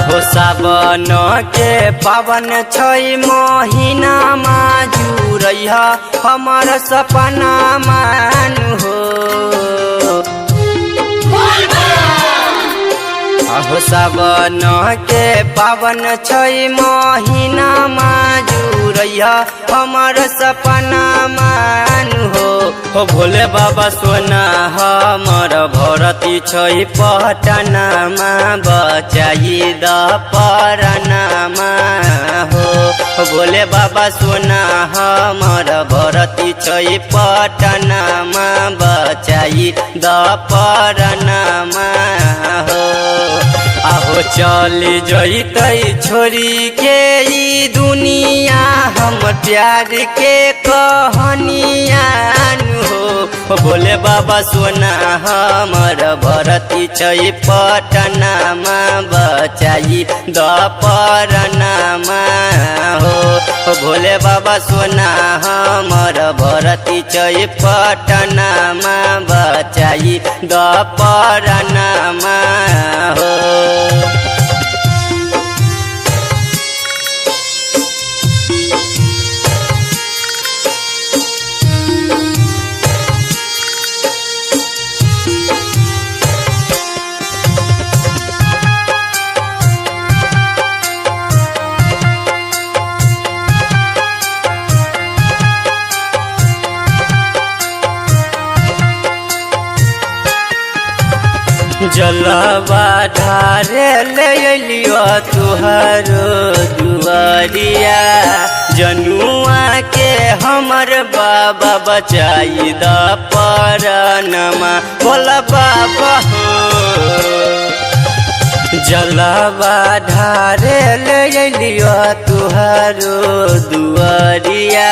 हो सावन के पावन छै महीना मा जुरैहा हमर सपना मानु हो। हो सावन के पावन छै महीना मा जुरैहा हमर सपना मानु हो। हो भोले बाबा सोना हमर भरती छै पटना मा बचाई द परना मा हो। भोले बाबा सोना हमर भरती छै पटना मा बचाई द परना मा हो। आहो चली जइतै छोरी के ई दुनिया हम प्यार के कहानिया हो। भोले बाबा सोना हमर भरती छै पटना मा बचाई द परना मा हो। भोले बाबा सोना हमर भरती छै पटना मा बचाई द परना मा हो। जलवा ढारे ले लियो तुहरो दुआरिया जनुआ के हमर बाबा बचाई द परनमा बोला बाबा हो। जलवा ढारे ले लियो तुहरो दुआरिया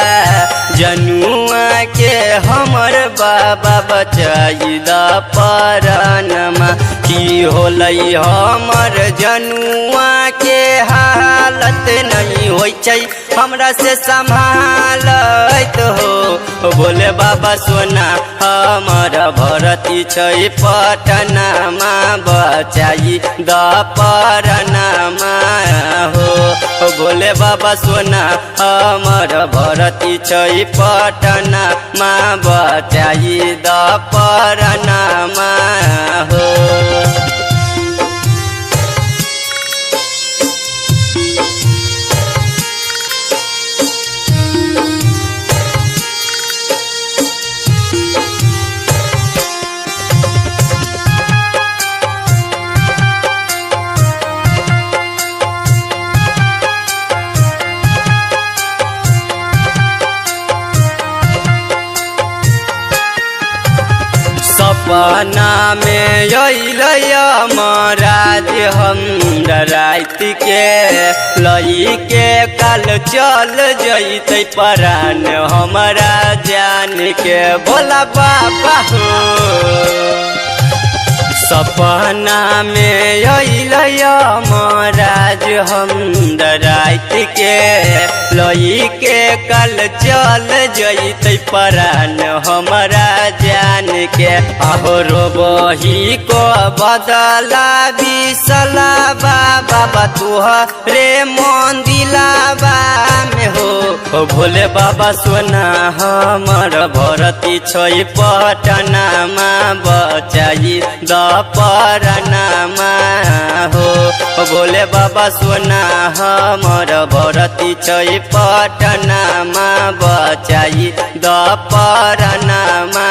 जनुआ के हमर बाबा बचाई द परनमा। की होलै हमर जनुआ के हालत नहीं होइ छै हमरा से संभालत हो। भोले बाबा सोना हमर भरती छै पटना मा बचाई द परना मा हो। भोले बाबा सोना हमर भरती छै पटना मा बचाई द परना मा हो। सपना में अइलै महाराज हम रात के लई के कल चल जइतै परान हमरा जान के बोला बाबा हो। सपना में अइलै महाराज हम रात के लई के कल चल जइतै परान हमरा जान के। आहो रोबही को बदला बिसला बाबा तुहरे मंदिलाबा में हो। भोले बाबा सोना हमर भरती छै पटना मा बचाई द परना मा हो। भोले बाबा सोना हमर भरती छै पटना मा बचाई द परना मा